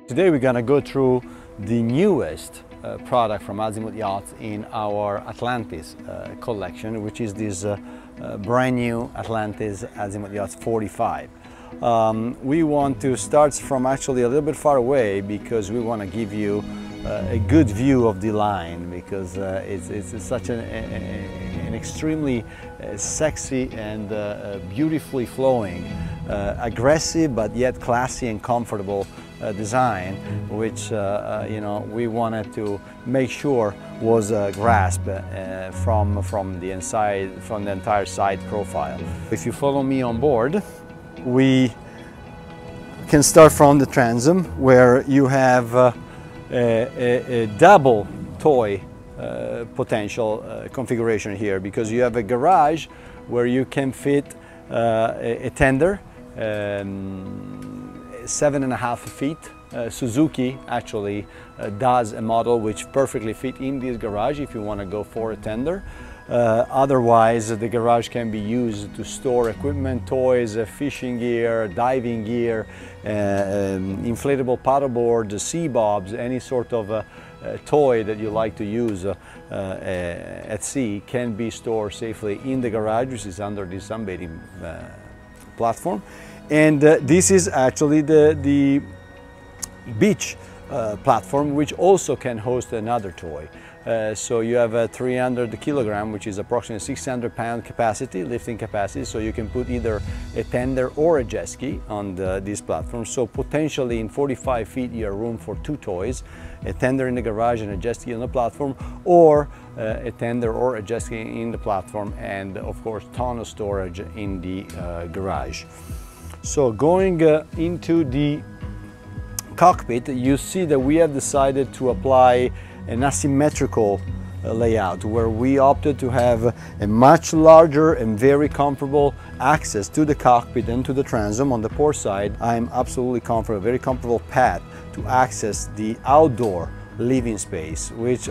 Today we're going to go through the newest product from Azimut Yachts in our Atlantis collection, which is this brand new Atlantis Azimut Yachts 45. We want to start from actually a little bit far away because we want to give you a good view of the line, because it's such an extremely sexy and beautifully flowing, aggressive but yet classy and comfortable design, which we wanted to make sure was grasped from the entire side profile. If you follow me on board, we can start from the transom, where you have a double toy potential configuration here, because you have a garage where you can fit a tender, 7.5 feet. Suzuki actually does a model which perfectly fit in this garage if you want to go for a tender. Otherwise, the garage can be used to store equipment, toys, fishing gear, diving gear, inflatable paddleboard, sea bobs, any sort of toy that you like to use at sea can be stored safely in the garage, which is under the sunbathing platform. And this is actually the beach platform, which also can host another toy. So you have a 300 kilogram, which is approximately 600 pound capacity, lifting capacity, so you can put either a tender or a jet ski on this platform. So potentially in 45 feet you have room for two toys, a tender in the garage and a jet ski on the platform, or a tender or a jet ski in the platform, and of course ton of storage in the garage. So going into the cockpit, you see that we have decided to apply an asymmetrical layout, where we opted to have a much larger and very comfortable access to the cockpit and to the transom. On the port side, I'm absolutely comfortable, very comfortable path to access the outdoor living space, which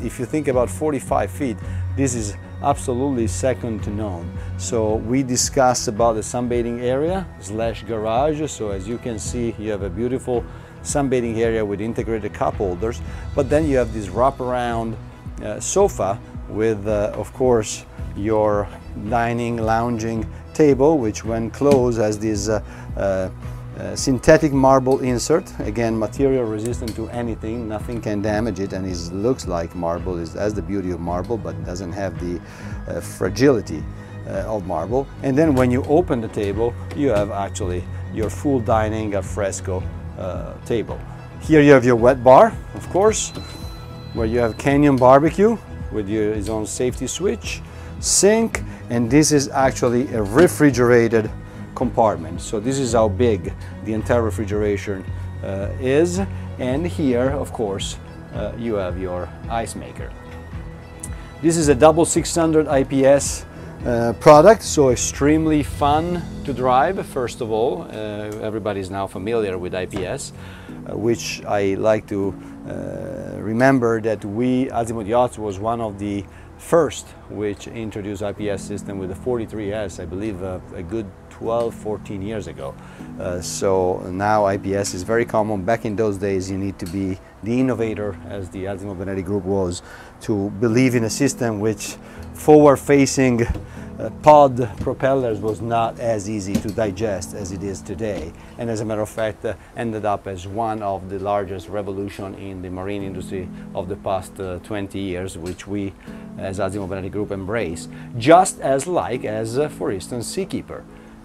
if you think about 45 feet, this is absolutely second to none. So we discussed about the sunbathing area / garage. So as you can see, you have a beautiful sunbathing area with integrated cup holders, but then you have this wraparound sofa with of course your dining lounging table, which when closed has this synthetic marble insert, again material resistant to anything, nothing can damage it, and it looks like marble, has the beauty of marble but doesn't have the fragility of marble. And then when you open the table, you have actually your full dining al fresco table. Here you have your wet bar, of course, where you have Canyon barbecue with its own safety switch, sink, and this is actually a refrigerated compartment. So this is how big the entire refrigeration is. And here, of course, you have your ice maker. This is a double 600 IPS product, so extremely fun to drive. First of all, everybody is now familiar with IPS, which I like to remember that Azimut Yachts was one of the first which introduced IPS system with the 43S, I believe a good 12-14 years ago. So now IPS is very common. Back in those days you need to be the innovator, as the Azimut Benetti Group was, to believe in a system which forward-facing pod propellers was not as easy to digest as it is today, and as a matter of fact ended up as one of the largest revolution in the marine industry of the past 20 years, which we as Azimut Benetti Group embrace, just as for instance Seakeeper.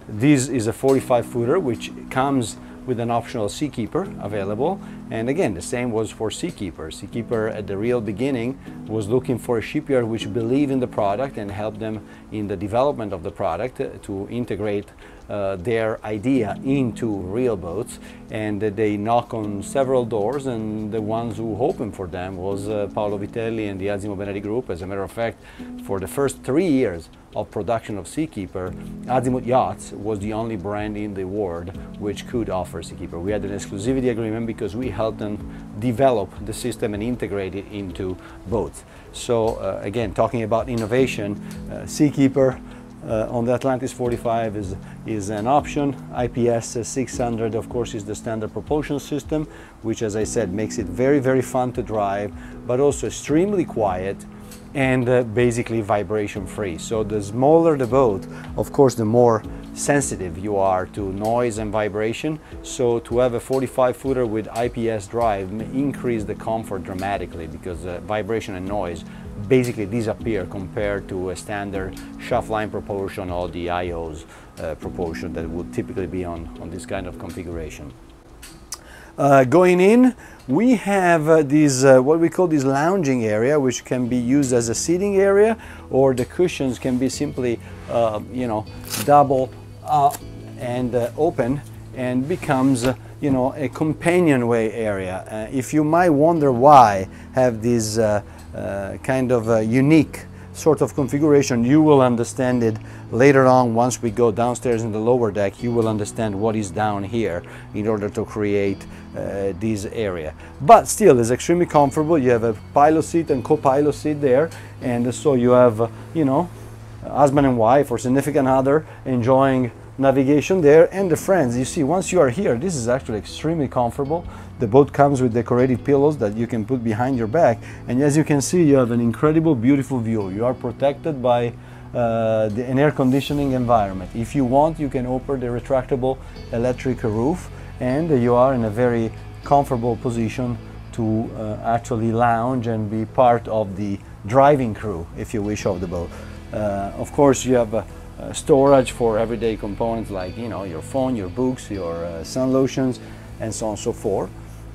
This is a 45-footer which comes with an optional Seakeeper available, and again the same was for Seakeeper. Seakeeper at the real beginning was looking for a shipyard which believed in the product and helped them in the development of the product to integrate their idea into real boats, and they knock on several doors, and the ones who opened for them was Paolo Vitelli and the Azimut Benetti Group. As a matter of fact, for the first 3 years of production of Seakeeper, Azimut Yachts was the only brand in the world which could offer Seakeeper. We had an exclusivity agreement because we helped them develop the system and integrate it into boats. So again, talking about innovation, Seakeeper on the Atlantis 45 is an option. IPS 600, of course, is the standard propulsion system, which, as I said, makes it very, very fun to drive, but also extremely quiet and basically vibration free. So the smaller the boat, of course, the more sensitive you are to noise and vibration. So to have a 45-footer with IPS drive may increase the comfort dramatically, because vibration and noise basically disappear compared to a standard shaft line propulsion or the IO's propulsion that would typically be on this kind of configuration. Going in, we have this what we call this lounging area, which can be used as a seating area, or the cushions can be simply you know, double up and open, and becomes you know, a companionway area. If you might wonder why have this kind of unique sort of configuration, you will understand it later on. Once we go downstairs in the lower deck, you will understand what is down here in order to create this area. But still, it's extremely comfortable. You have a pilot seat and co-pilot seat there, and so you have you know, husband and wife or significant other enjoying navigation there, and the friends. You see, once you are here, this is actually extremely comfortable. The boat comes with decorated pillows that you can put behind your back, and as you can see, you have an incredible, beautiful view. You are protected by an air conditioning environment. If you want, you can open the retractable electric roof, and you are in a very comfortable position to actually lounge and be part of the driving crew, if you wish, of the boat. Of course, you have storage for everyday components like, you know, your phone, your books, your sun lotions, and so on and so forth.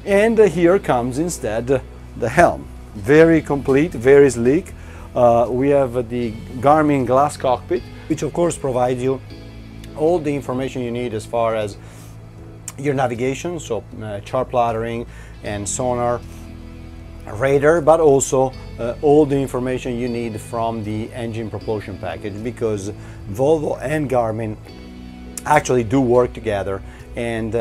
And here comes instead the helm. Very complete, very sleek. We have the Garmin glass cockpit, which of course provides you all the information you need as far as your navigation, so chart plottering and sonar, radar, but also all the information you need from the engine propulsion package, because Volvo and Garmin actually do work together, and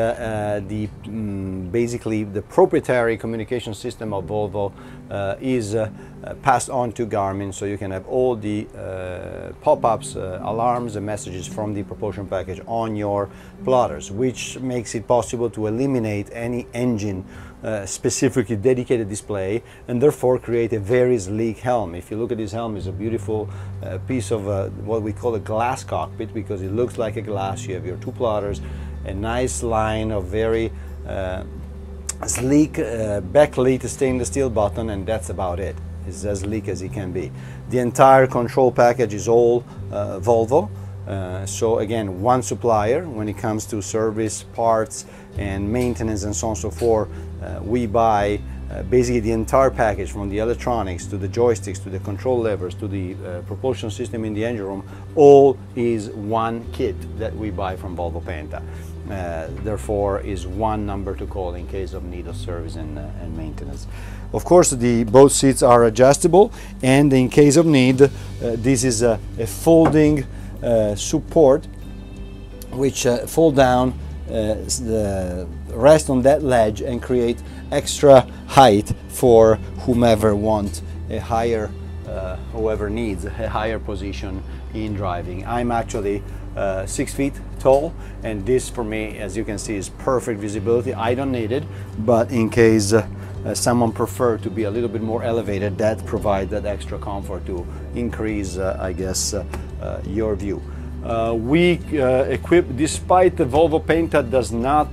basically the proprietary communication system of Volvo is passed on to Garmin, so you can have all the pop-ups, alarms and messages from the propulsion package on your plotters, which makes it possible to eliminate any engine specifically dedicated display, and therefore create a very sleek helm. If you look at this helm, it's a beautiful piece of what we call a glass cockpit, because it looks like a glass. You have your two plotters, a nice line of very sleek backlit stainless steel button, and that's about it. It's as sleek as it can be. The entire control package is all Volvo. So again, one supplier when it comes to service, parts and maintenance and so on and so forth. We buy basically the entire package, from the electronics to the joysticks to the control levers to the propulsion system in the engine room. All is one kit that we buy from Volvo Penta. Therefore is one number to call in case of need of service and maintenance. Of course, the both seats are adjustable, and in case of need, this is a folding support which fold down, rest on that ledge and create extra height for whomever wants a higher, whoever needs a higher position in driving. I'm actually 6 feet tall, and this for me, as you can see, is perfect visibility. I don't need it, but in case someone prefer to be a little bit more elevated, that provides that extra comfort to increase, I guess, your view. We equip, despite the Volvo Penta does not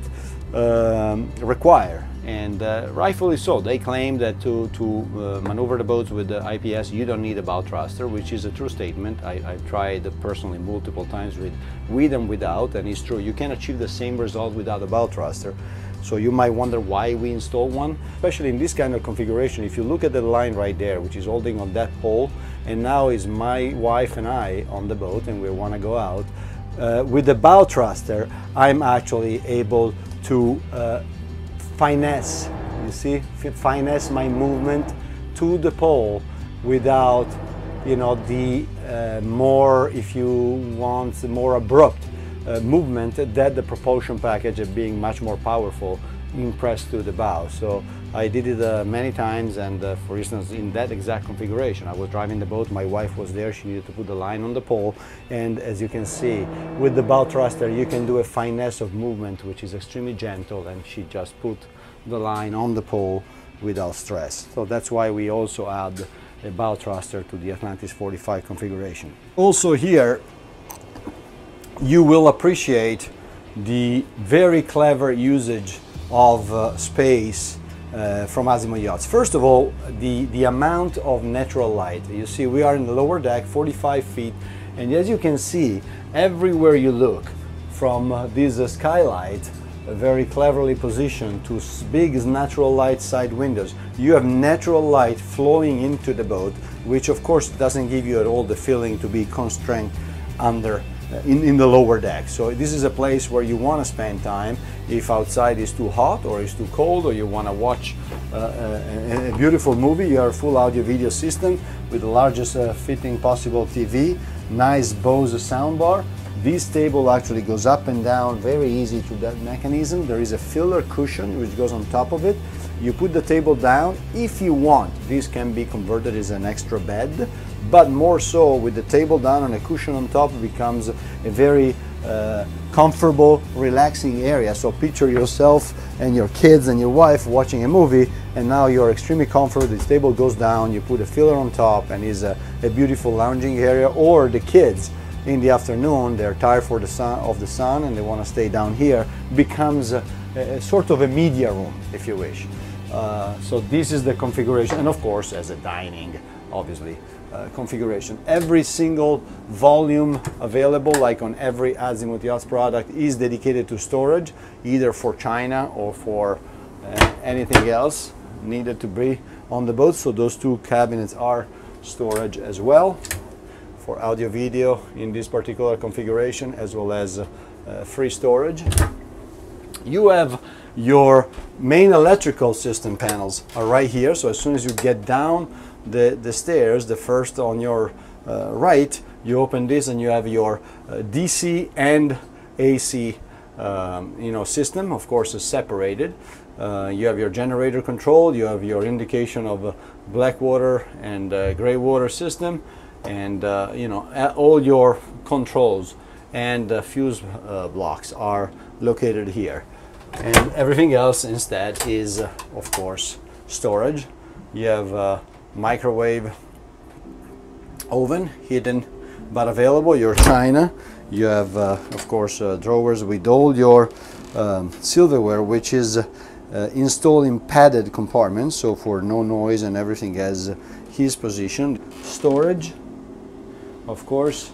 require, and rightfully so, they claim that to maneuver the boats with the IPS you don't need a bow thruster, which is a true statement. I've tried personally multiple times with and without, and it's true, you can achieve the same result without a bow thruster. So you might wonder why we install one, especially in this kind of configuration. If you look at the line right there, which is holding on that pole, and now is my wife and I on the boat and we want to go out, with the bow thruster I'm actually able to finesse, you see, finesse my movement to the pole without, you know, the more, if you want, more abrupt movement that the propulsion package, being much more powerful, impressed to the bow. So I did it many times, and for instance, in that exact configuration, I was driving the boat, my wife was there, she needed to put the line on the pole, and as you can see, with the bow thruster, you can do a finesse of movement, which is extremely gentle, and she just put the line on the pole without stress. So that's why we also add a bow thruster to the Atlantis 45 configuration. Also here, you will appreciate the very clever usage of space from Azimut yachts. First of all, the amount of natural light. You see, we are in the lower deck, 45 feet, and as you can see, everywhere you look, from this skylight, very cleverly positioned to big natural light side windows, you have natural light flowing into the boat, which of course doesn't give you at all the feeling to be constrained under in the lower deck. So this is a place where you want to spend time if outside is too hot or is too cold, or you want to watch a beautiful movie. You have a full audio video system with the largest fitting possible TV, nice Bose soundbar. This table actually goes up and down very easy to that mechanism. There is a filler cushion which goes on top of it. You put the table down. If you want, this can be converted as an extra bed, but more so with the table down and a cushion on top, it becomes a very comfortable, relaxing area. So picture yourself and your kids and your wife watching a movie, and now you're extremely comfortable. This table goes down, you put a filler on top, and is a beautiful lounging area. Or the kids, in the afternoon, they're tired for the sun and they want to stay down here, becomes a sort of a media room, if you wish. So this is the configuration, and of course as a dining, obviously, configuration. Every single volume available, like on every Azimut Yachts product, is dedicated to storage, either for China or for anything else needed to be on the boat. So those two cabinets are storage as well, for audio video in this particular configuration, as well as free storage. You have your main electrical system panels are right here. So as soon as you get down the stairs, the first on your right, you open this and you have your DC and AC system. Of course, is separated. You have your generator control, you have your indication of black water and gray water system, and all your controls and fuse blocks are located here, and everything else instead is of course storage. You have a microwave oven, hidden but available, your china. You have of course drawers with all your silverware, which is installed in padded compartments, so for no noise, and everything has his position. Storage, of course,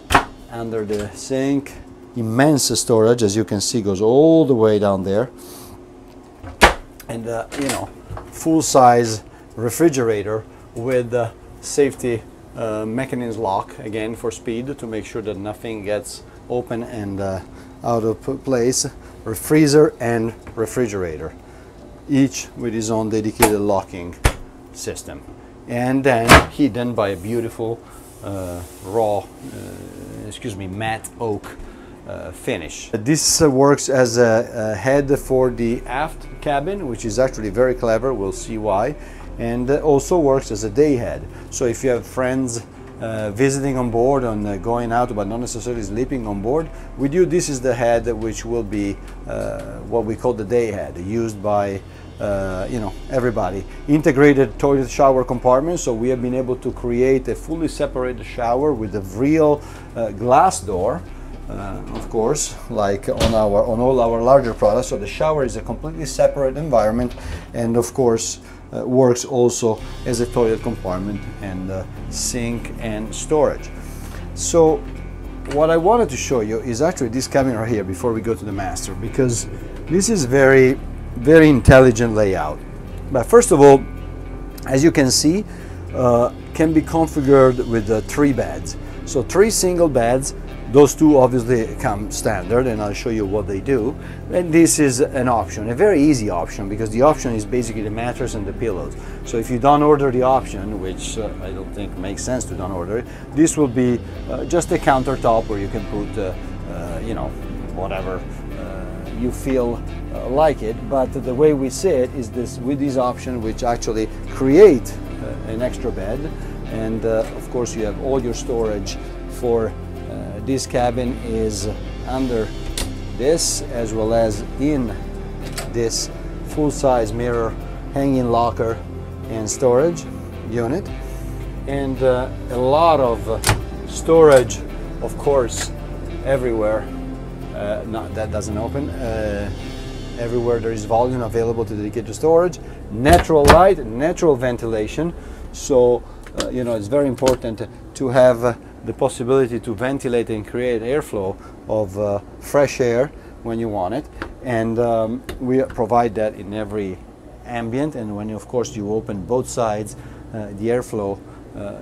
under the sink. Immense storage, as you can see, goes all the way down there. And full-size refrigerator with safety mechanism lock, again for speed, to make sure that nothing gets open and out of place. Freezer and refrigerator, each with his own dedicated locking system, and then hidden by a beautiful matte oak finish. This works as a head for the aft cabin, which is actually very clever. We'll see why. And also works as a day head. So if you have friends visiting on board and going out but not necessarily sleeping on board with you, this is the head which will be what we call the day head, used by everybody. Integrated toilet shower compartment, so we have been able to create a fully separated shower with a real glass door, of course, like on all our larger products. So the shower is a completely separate environment, and of course works also as a toilet compartment and sink and storage. So what I wanted to show you is actually this cabin right here before we go to the master, because this is very intelligent layout. But first of all, as you can see, can be configured with 3 beds. So 3 single beds. Those 2 obviously come standard, and I'll show you what they do. And this is an option, a very easy option, because the option is basically the mattress and the pillows. So if you don't order the option, which I don't think makes sense to don't order it, this will be just a countertop where you can put whatever you feel like it, but the way we see it is this with these options which actually create an extra bed, and of course you have all your storage for this cabin is under this, as well as in this full-size mirror hanging locker and storage unit, and a lot of storage, of course, everywhere. That doesn't open. Everywhere there is volume available to dedicate to storage. Natural light, natural ventilation. So you know, it's very important to have the possibility to ventilate and create airflow of fresh air when you want it, and we provide that in every ambient. And when of course you open both sides, the airflow,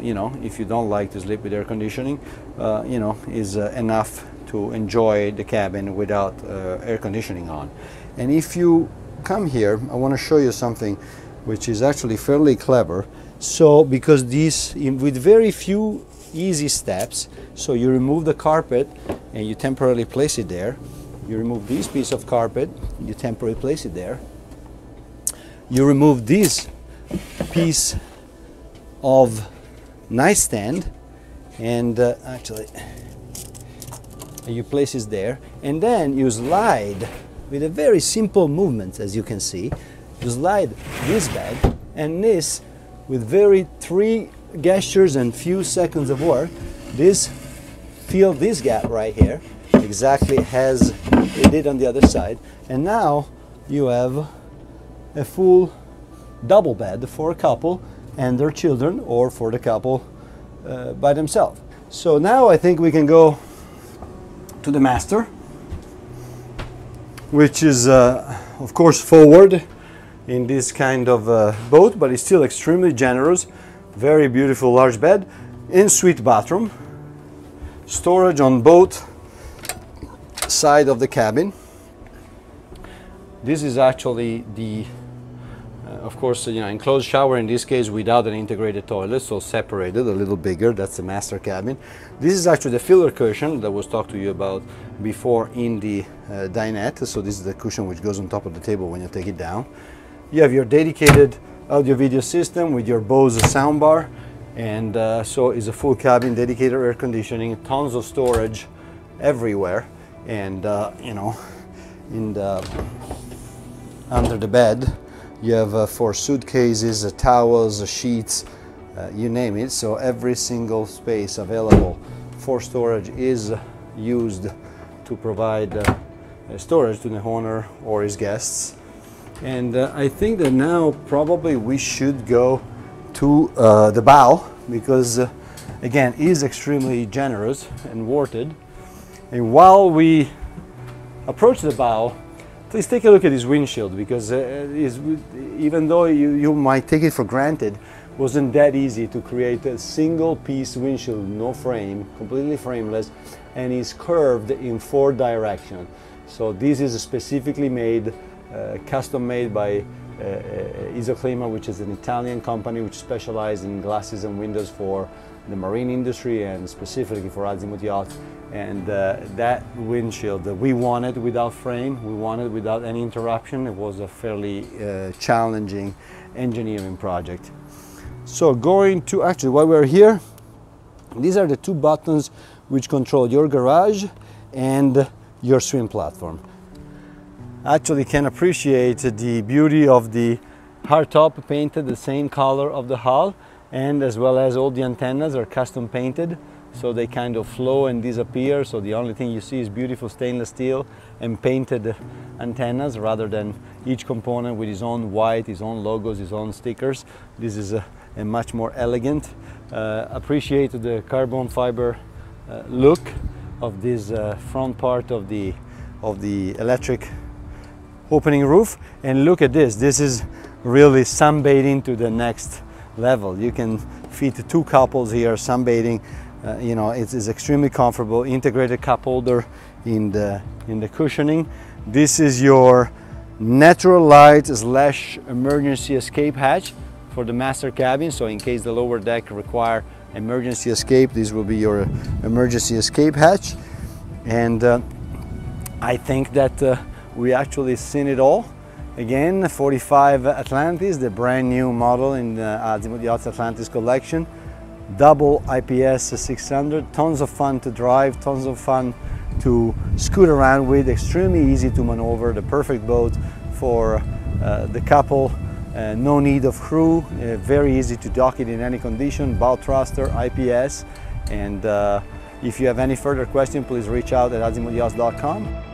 you know, if you don't like to sleep with air conditioning, you know, is enough to enjoy the cabin without air conditioning on. And if you come here, I want to show you something which is actually fairly clever. So because these, with very few easy steps, so you remove the carpet and you temporarily place it there. You remove this piece of carpet, you temporarily place it there. You remove this piece of nightstand, and actually you place it there, and then you slide with a very simple movement, as you can see. You slide this bag, and this, with very 3 gestures and few seconds of work, this fill this gap right here exactly as it did on the other side, and now you have a full double bed for a couple and their children, or for the couple by themselves. So now I think we can go to the master, which is of course forward in this kind of boat, but it's still extremely generous. Very beautiful large bed, in-suite bathroom, storage on both sides of the cabin. This is actually the of course, you know, enclosed shower, in this case without an integrated toilet, so separated, a little bigger. That's the master cabin. This is actually the filler cushion that was talked to you about before in the dinette. So this is the cushion which goes on top of the table when you take it down. You have your dedicated audio-video system with your Bose soundbar, and so it's a full cabin, dedicated air conditioning, tons of storage everywhere, and you know, in the under the bed you have for suitcases, towels, sheets, you name it. So every single space available for storage is used to provide storage to the owner or his guests. And I think that now probably we should go to the bow, because again, it is extremely generous and worth it. And while we approach the bow, please take a look at this windshield, because even though you might take it for granted, it wasn't that easy to create a single piece windshield, no frame, completely frameless, and is curved in 4 directions. So this is specifically made, custom made by Isoclima, which is an Italian company which specializes in glasses and windows for the marine industry and specifically for Azimut yachts. And that windshield that we wanted without frame, we wanted without any interruption. It was a fairly challenging engineering project. So going to, actually while we're here, these are the 2 buttons which control your garage and your swim platform. Actually can appreciate the beauty of the hardtop painted the same color of the hull, and as well as all the antennas are custom painted, so they kind of flow and disappear. So the only thing you see is beautiful stainless steel and painted antennas, rather than each component with his own white, his own logos, his own stickers. This is a much more elegant. Appreciate the carbon fiber look of this front part of the electric opening roof. And look at this. This is really sunbathing to the next level. You can fit 2 couples here sunbathing. You know, it is extremely comfortable. Integrated cup holder in the cushioning. This is your natural light / emergency escape hatch for the master cabin. So in case the lower deck require emergency escape, this will be your emergency escape hatch. And I think that we actually seen it all. Again, 45 Atlantis, the brand new model in the Azimut Yachts Atlantis collection. Double IPS 600, tons of fun to drive, tons of fun to scoot around with, extremely easy to maneuver, the perfect boat for the couple. No need of crew, very easy to dock it in any condition, bow thruster, IPS. And if you have any further question, please reach out at azimutyachts.com.